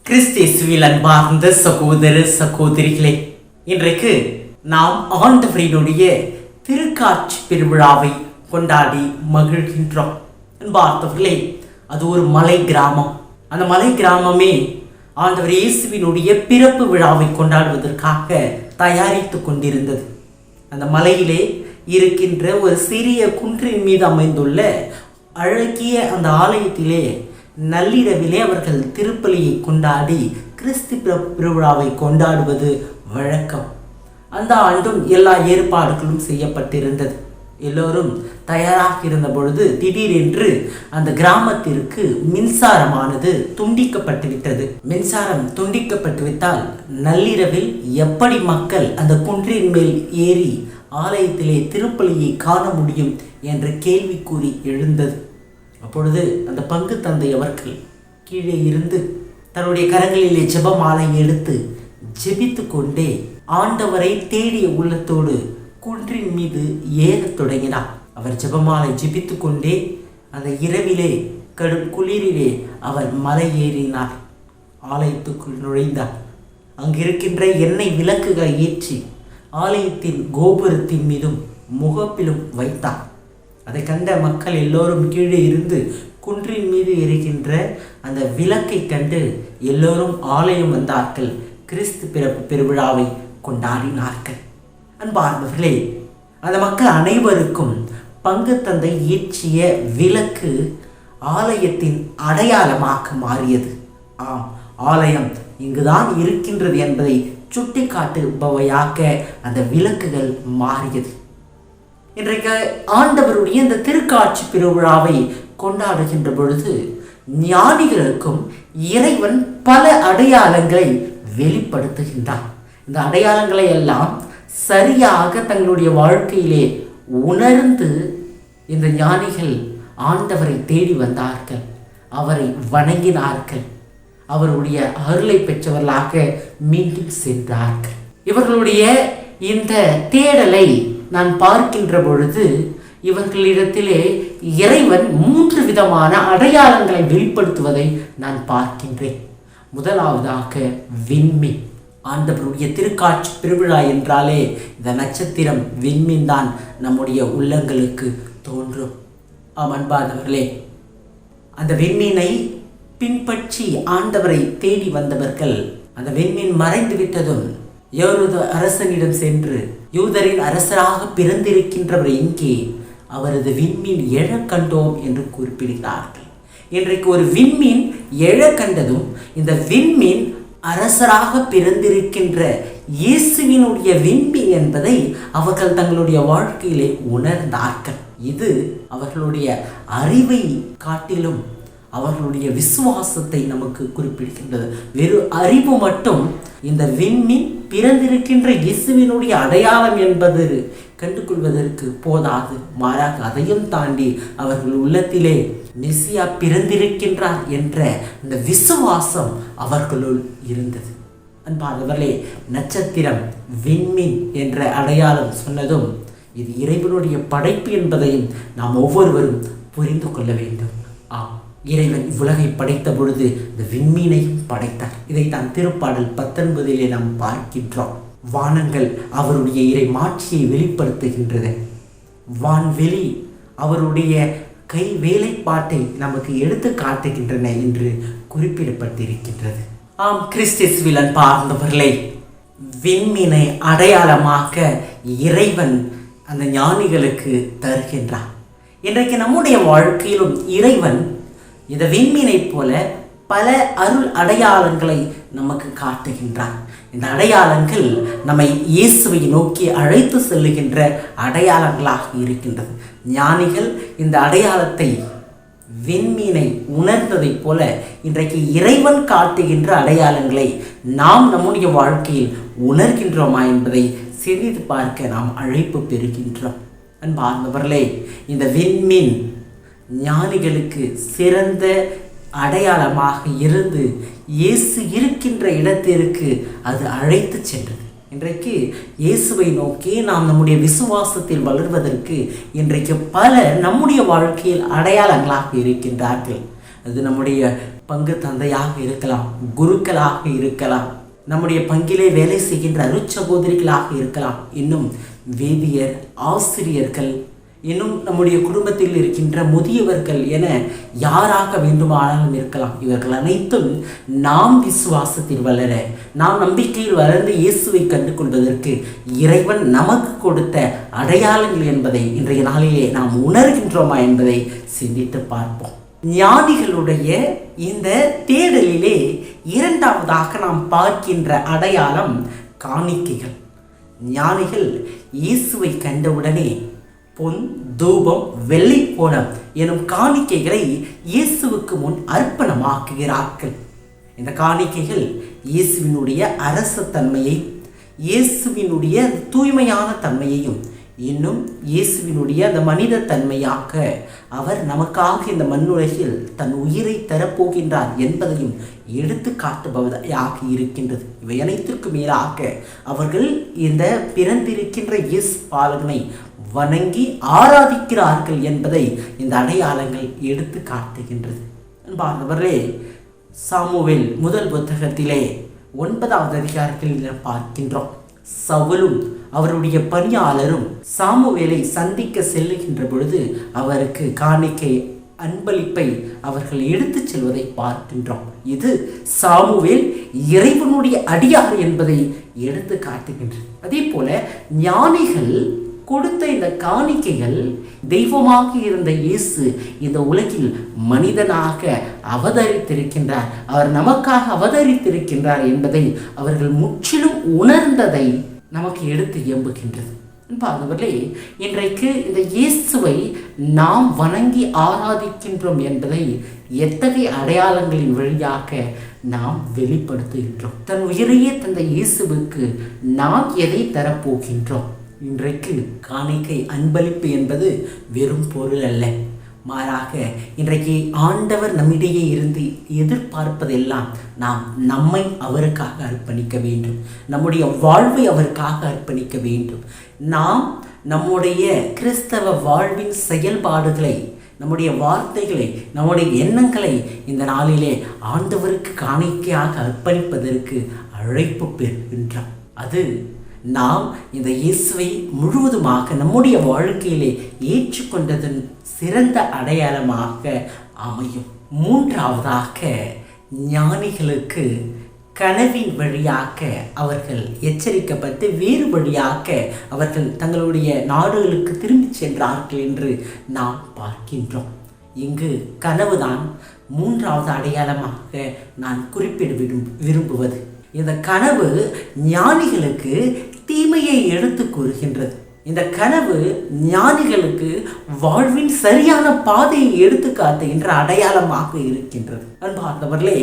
கிறிஸ்தேசுவில் அன்பார்ந்த சகோதர சகோதரிகளே, இன்றைக்கு நாம் ஆண்டவரினுடைய திருக்காட்சி பெருவிழாவை கொண்டாடி மகிழ்கின்றோம். அன்பார்ந்தவர்களே, அது ஒரு மலை கிராமம். அந்த மலை கிராமமே ஆண்டவர் இயேசுவினுடைய பிறப்பு விழாவை கொண்டாடுவதற்காக தயாரித்து கொண்டிருந்தது. அந்த மலையிலே இருக்கின்ற ஒரு சிறிய குன்றின் மீது அமைந்துள்ள அழகிய அந்த ஆலயத்திலே நள்ளிரவிலே அவர்கள் திருப்பலியை கொண்டாடி கிறிஸ்து பெருவிழாவை கொண்டாடுவது வழக்கம். அந்த ஆண்டும் எல்லா ஏற்பாடுகளும் செய்யப்பட்டிருந்தது. எல்லோரும் தயாராக இருந்த பொழுது திடீரென்று அந்த கிராமத்திற்கு மின்சாரமானது துண்டிக்கப்பட்டு விட்டது. மின்சாரம் துண்டிக்கப்பட்டு விட்டால் நள்ளிரவில் எப்படி மக்கள் அந்த குன்றின் மேல் ஏறி ஆலயத்திலே திருப்பலியை காண முடியும் என்ற கேள்விக்குறி எழுந்தது. அப்பொழுது அந்த பங்கு தந்தை அவர்கள் கீழே இருந்து தன்னுடைய கரங்களிலே ஜெபமாலை எடுத்து ஜெபித்து கொண்டே ஆண்டவரை தேடிய உள்ளத்தோடு குன்றின் மீது ஏறத் தொடங்கினார். அவர் ஜெபமாலை ஜெபித்து கொண்டே அந்த இரவிலே கடும் குளிரிலே அவர் மலை ஏறினார். ஆலயத்துக்குள் நுழைந்தார். அங்கிருக்கின்ற எண்ணெய் விளக்குகளை ஏற்றி ஆலயத்தின் கோபுரத்தின் மீதும் முகப்பிலும் வைத்தார். அதை கண்ட மக்கள் எல்லோரும் கீழே இருந்து குன்றின் மீது இருக்கின்ற அந்த விளக்கை கண்டு எல்லோரும் ஆலயம் வந்தார்கள். கிறிஸ்து பிறப்பு பெருவிழாவை கொண்டாடினார்கள். அன்பார்ந்தவர்களே, அந்த மக்கள் அனைவருக்கும் பங்கு தந்தை ஏற்றிய விளக்கு ஆலயத்தின் அடையாளமாக மாறியது. ஆம், ஆலயம் இங்குதான் இருக்கின்றது என்பதை சுட்டி காட்டுபவையாக அந்த விளக்குகள் மாறியது. இன்றைக்கு ஆண்டவருடைய இந்த திருக்காட்சி பெருவிழாவை கொண்டாடுகின்ற பொழுது ஞானிகளுக்கும் இறைவன் பல அடையாளங்களை வெளிப்படுத்துகின்றார். இந்த அடையாளங்களை எல்லாம் சரியாக தங்களுடைய வாழ்க்கையிலே உணர்ந்து இந்த ஞானிகள் ஆண்டவரை தேடி வந்தார்கள், அவரை வணங்கினார்கள், அவருடைய அருளை பெற்றவர்களாக மீண்டும் சென்றார்கள். இவர்களுடைய இந்த தேடலை நான் பார்க்கின்ற பொழுது இவர்களிடத்திலே இறைவன் 3 விதமான அடையாளங்களை வெளிப்படுத்துவதை நான் பார்க்கின்றேன். முதலாவதாக விண்மீன். ஆண்டவருடைய திருக்காட்சி பெருவிழா என்றாலே இந்த நட்சத்திரம் விண்மீன் தான் நம்முடைய உள்ளங்களுக்கு தோன்றும். அன்பானவர்களே, அந்த விண்மீனை பின்பற்றி ஆண்டவரை தேடி வந்தவர்கள் அந்த விண்மீன் மறைந்து விட்டதும் யோருது அரசனிடம் சென்று, யூதரின் அரசராக பிறந்திருக்கின்றவர் எங்கே, அவரது விண்மீன் எழ கண்டோம் என்று குறிப்பிடுகிறார்கள். இன்றைக்கு ஒரு விண்மீன் எழ கண்டதும் இந்த விண்மீன் அரசராக பிறந்திருக்கின்ற இயேசுவினுடைய விண்மீன் என்பதை அவர்கள் தங்களுடைய வாழ்க்கையிலே உணர்ந்தார்கள். இது அவர்களுடைய அறிவை காட்டிலும் அவர்களுடைய விசுவாசத்தை நமக்கு குறிப்பிடுகின்றது. வெறும் அறிவு மட்டும் இந்த விண்மீன் பிறந்திருக்கின்ற இயேசுவினுடைய அடையாளம் என்பது கண்டுகொள்வதற்கு போதாது. மாறாக அதையும் தாண்டி அவர்கள் உள்ளத்திலே மெசியா பிறந்திருக்கின்றார் என்ற இந்த விசுவாசம் அவர்களுள் இருந்தது. அன்பானவர்களே, நட்சத்திரம் விண்மீன் என்ற அடையாளம் சொன்னதும் இது இறைவனுடைய படைப்பு என்பதையும் நாம் ஒவ்வொருவரும் புரிந்து கொள்ள வேண்டும். இறைவன் இவ்வுலகை படைத்த பொழுது இந்த விண்மீனையும் படைத்தார். இதைத்தான் திருப்பாடல் 19 நாம் பார்க்கின்றோம். வானங்கள் அவருடைய இறை மாட்சியை வெளிப்படுத்துகின்றது. வான்வெளி அவருடைய கை வேலைப்பாட்டை நமக்கு எடுத்து காட்டுகின்றன என்று குறிப்பிடப்பட்டிருக்கின்றது. ஆம், கிறிஸ்துவில் அன்பார்ந்தவர்களே, விண்மீனை அடையாளமாக இறைவன் அந்த ஞானிகளுக்கு தருகின்றார். இன்றைக்கு நம்முடைய வாழ்க்கையிலும் இறைவன் இந்த விண்மீனை போல பல அருள் அடையாளங்களை நமக்கு காட்டுகின்றார். இந்த அடையாளங்கள் நம்மை இயேசுவை நோக்கி அழைத்து செல்லுகின்ற அடையாளங்களாக இருக்கின்றது. ஞானிகள் இந்த அடையாளத்தை விண்மீனை உணர்ந்ததைப் போல இன்றைக்கு இறைவன் காட்டுகின்ற அடையாளங்களை நாம் நம்முடைய வாழ்க்கையில் உணர்கின்றோமா என்பதை சிந்தித்து பார்க்க நாம் அழைப்பு பெறுகின்றோம். அன்பார்ந்தவர்களே, இந்த விண்மீன் ஞானிகளுக்கு சிறந்த அடையாளமாக இருந்து இயேசு இருக்கின்ற இடத்திற்கு அது அழைத்து சென்றது. இன்றைக்கு இயேசுவை நோக்கி நாம் நம்முடைய விசுவாசத்தில் வளர்வதற்கு இன்றைக்கு பலர் நம்முடைய வாழ்க்கையில் அடையாளங்களாக இருக்கின்றார்கள். அது நம்முடைய பங்கு தந்தையாக இருக்கலாம், குருக்களாக இருக்கலாம், நம்முடைய பங்கிலே வேலை செய்கின்ற அருட்சகோதரிகளாக இருக்கலாம், இன்னும் வேதியர், ஆசிரியர்கள், இன்னும் நம்முடைய குடும்பத்தில் இருக்கின்ற முதியவர்கள் என யாராக வேண்டுமானாலும் இருக்கலாம். இவர்கள் அனைத்தும் நாம் விசுவாசத்தில் வளர, நாம் நம்பிக்கையில் வளர்ந்து இயேசுவை கண்டு கொள்வதற்கு இறைவன் நமக்கு கொடுத்த அடையாளங்கள் என்பதை இன்றைய நாளிலே நாம் உணர்கின்றோமா என்பதை சிந்தித்து பார்ப்போம். ஞானிகளுடைய இந்த தேடலிலே இரண்டாவதாக நாம் பார்க்கின்ற அடையாளம் காணிக்கைகள். ஞானிகள் இயேசுவை கண்டவுடனே பொன், தூபம், வெள்ளை போலம் எனும் காணிக்கைகளை இயேசுவுக்கு முன் அர்ப்பணமாக்குகிறார்கள். இந்த காணிக்கைகள் இயேசுவினுடைய அரசத்தன்மையை, இயேசுவினுடைய தூய்மையான தன்மையையும், இன்னும் இயேசுவினுடைய அந்த மனித தன்மையாக அவர் நமக்காக இந்த மண்ணுலகில் தன் உயிரை தரப்போகின்றார் என்பதையும் எடுத்து காட்டுபவதாக இருக்கின்றது. இவை அனைத்திற்கும் மேலாக அவர்கள் இந்த பிறந்திருக்கின்ற இயேசு பாலகனை வணங்கி ஆராதிக்கிறார்கள் என்பதை இந்த அடையாளங்கள் எடுத்து காட்டுகின்றது. அன்பார்ந்தவர்களே, சாமுவேல் முதல் புத்தகத்திலே 9வது அதிகாரத்தில் பார்க்கின்றோம். சவுலும் அவருடைய பணியாளரும் சாமுவேலை சந்திக்க செல்லுகின்ற பொழுது அவருக்கு காணிக்கை அன்பளிப்பை அவர்கள் எடுத்துச் செல்வதை பார்க்கின்றோம். இது சாமுவேல் இறைவனுடைய அடியார் என்பதை எடுத்து காட்டுகின்றது. அதே போல ஞானிகள் கொடுத்த இந்த காணிக்கைகள் தெய்வமாக இருந்த இயேசு இந்த உலகில் மனிதனாக அவதரித்திருக்கின்றார், அவர் நமக்காக அவதரித்திருக்கின்றார் என்பதை அவர்கள் முற்றிலும் உணர்ந்ததை நமக்கு எடுத்து எம்புகின்றது. அன்பார்ந்தவர்களே, இன்றைக்கு இந்த இயேசுவை நாம் வணங்கி ஆராதிக்கின்றோம் என்பதை எத்தகைய அடையாளங்களின் வழியாக நாம் வெளிப்படுத்துகின்றோம்? தன் உயிரையே தந்த இயேசுவுக்கு நாம் எதை தரப்போகின்றோம்? இன்றைக்கு காணிக்கை அன்பளிப்பு என்பது வெறும் பொருள் அல்ல, மாறாக இன்றைக்கு ஆண்டவர் நம்மிடையே இருந்து எதிர்பார்ப்பதெல்லாம் நாம் நம்மை அவருக்காக அர்ப்பணிக்க வேண்டும், நம்முடைய வாழ்வை அவருக்காக அர்ப்பணிக்க வேண்டும். நாம் நம்முடைய கிறிஸ்தவ வாழ்வின் செயல்பாடுகளை, நம்முடைய வார்த்தைகளை, நம்முடைய எண்ணங்களை இந்த நாளிலே ஆண்டவருக்கு காணிக்கையாக அர்ப்பணிப்பதற்கு அழைப்பு பெறுகின்றோம். அது நாம் இந்த இயேசுவை முழுவதுமாக நம்முடைய வாழ்க்கையிலே ஏற்றுக்கொண்டதன் சிறந்த அடையாளமாக அமையும். மூன்றாவதாக, ஞானிகளுக்கு கனவின் வழியாக அவர்கள் எச்சரிக்கப்பட்டு வேறு வழியாக அவர்கள் தங்களுடைய நாடுகளுக்கு திரும்பி சென்றார்கள் என்று நாம் பார்க்கின்றோம். இங்கு கனவுதான் மூன்றாவது அடையாளமாக நான் குறிப்பிட விரும்புவது. இந்த கனவு ஞானிகளுக்கு தீமையை எடுத்து கூறுகின்றது. இந்த கனவு ஞானிகளுக்கு வாழ்வின் சரியான பாதையை எடுத்து காட்டுகின்ற அடையாளமாக இருக்கின்றது. அன்பார்ந்தவர்களே,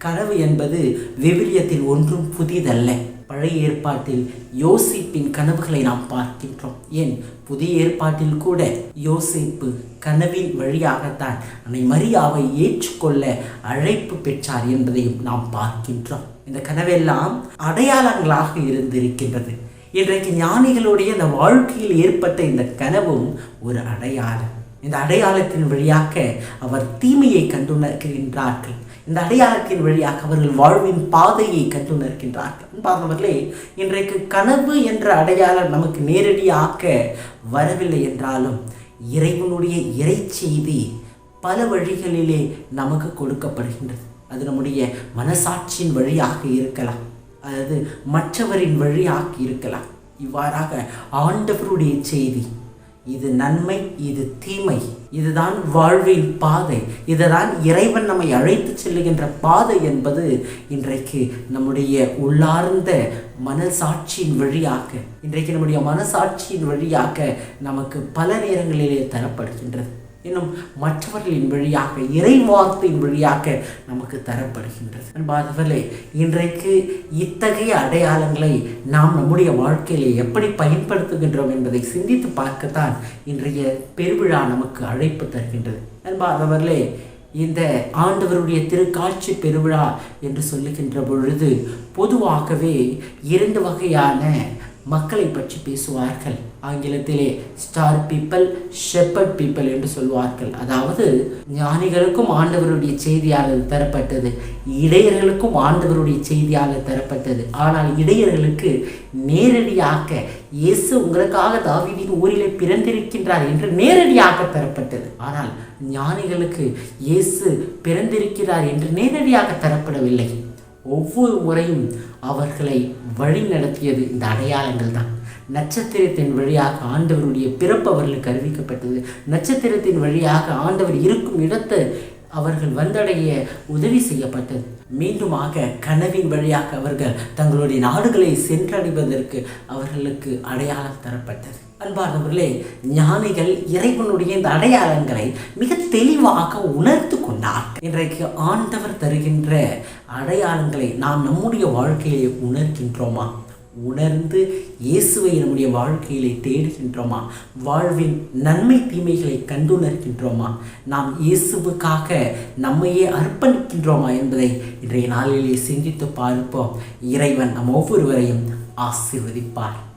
கனவு என்பது விவிலியத்தில் ஒன்றும் புதிதல்ல. பழைய ஏற்பாட்டில் யோசிப்பின் கனவுகளை நாம் பார்க்கின்றோம். ஏன் புதிய ஏற்பாட்டில் கூட யோசிப்பு கனவின் வழியாகத்தான் அன்னை மரியாவை ஏற்றுக்கொள்ள அழைப்பு பெற்றார் என்பதையும் நாம் பார்க்கின்றோம். இந்த கனவெல்லாம் அடையாளங்களாக இருந்திருக்கின்றது. இன்றைக்கு ஞானிகளுடைய இந்த வாழ்க்கையில் ஏற்பட்ட இந்த கனவும் ஒரு அடையாளம். இந்த அடையாளத்தின் வழியாக அவர் தீமையை கண்டுணர்கின்றார்கள். இந்த அடையாளத்தின் வழியாக அவர்கள் வாழ்வின் பாதையை கண்டுணர்கின்றார்கள். அன்பார்ந்தவர்களே, இன்றைக்கு கனவு என்ற அடையாளம் நமக்கு நேரடியாக வரவில்லை என்றாலும் இறைவனுடைய இறைச்செய்தி பல வழிகளிலே நமக்கு கொடுக்கப்படுகின்றது. அது நம்முடைய மனசாட்சியின் வழியாக இருக்கலாம், அதாவது மற்றவரின் வழியாக இருக்கலாம். இவ்வாறாக ஆண்டவருடைய செய்தி, இது நன்மை, இது தீமை, இதுதான் வாழ்வின் பாதை, இதுதான் இறைவன் நம்மை அழைத்து செல்லுகின்ற பாதை என்பது இன்றைக்கு நம்முடைய உள்ளார்ந்த மனசாட்சியின் வழியாக, இன்றைக்கு நம்முடைய மனசாட்சியின் வழியாக நமக்கு பல நேரங்களிலே தரப்படுகின்றது. இன்னும் மற்றவர்களின் வழியாக, இறை வார்த்தையின் வழியாக நமக்கு தரப்படுகின்றது. அன்பார்ந்தவர்களே, இன்றைக்கு இத்தகைய அடையாளங்களை நாம் நம்முடைய வாழ்க்கையிலே எப்படி பயன்படுத்துகின்றோம் என்பதை சிந்தித்து பார்க்கத்தான் இன்றைய பெருவிழா நமக்கு அழைப்பு தருகின்றது. அன்பார்ந்தவர்களே, இந்த ஆண்டவருடைய திருக்காட்சி பெருவிழா என்று சொல்லுகின்ற பொழுது பொதுவாகவே 2 வகையான மக்களை பற்றி பேசுவார்கள். ஆங்கிலத்திலே ஸ்டார் பீப்பிள், ஷெப்பர்ட் பீப்பிள் என்று சொல்வார்கள். அதாவது ஞானிகளுக்கும் ஆண்டவருடைய செய்தியாக தரப்பட்டது, இடையர்களுக்கும் ஆண்டவருடைய செய்தியாக தரப்பட்டது. ஆனால் இடையர்களுக்கு நேரடியாக இயேசு உங்களுக்காக தாவீதின் ஊரிலே பிறந்திருக்கின்றார் என்று நேரடியாக தரப்பட்டது. ஆனால் ஞானிகளுக்கு இயேசு பிறந்திருக்கிறார் என்று நேரடியாக தரப்படவில்லை. ஒவ்வொரு முறையும் அவர்களை வழி நடத்தியது இந்த அடையாளங்கள் தான். நட்சத்திரத்தின் வழியாக ஆண்டவருடைய பிறப்பு அவர்களுக்கு அறிவிக்கப்பட்டது. நட்சத்திரத்தின் வழியாக ஆண்டவர் இருக்கும் இடத்தை அவர்கள் வந்தடைய உதவி செய்யப்பட்டது. மீண்டுமாக கனவின் வழியாக அவர்கள் தங்களுடைய நாடுகளை சென்றடைவதற்கு அவர்களுக்கு அடையாளம் தரப்பட்டது. அன்பானவர்களே, ஞானிகள் இறைவனுடைய இந்த அடையாளங்களை மிக தெளிவாக உணர்ந்து கொண்டார்கள். இன்றைக்கு ஆண்டவர் தருகின்ற அடையாளங்களை நாம் நம்முடைய வாழ்க்கையிலே உணர்கின்றோமா? உணர்ந்து இயேசுவை நம்முடைய வாழ்க்கையிலே தேடுகின்றோமா? வாழ்வின் நன்மை தீமைகளை கண்டுணர்கின்றோமா? நாம் இயேசுவுக்காக நம்மையே அர்ப்பணிக்கின்றோமா என்பதை இன்றைய நாளிலே சிந்தித்து பார்ப்போம். இறைவன் நம் ஒவ்வொருவரையும் ஆசீர்வதிப்பார்.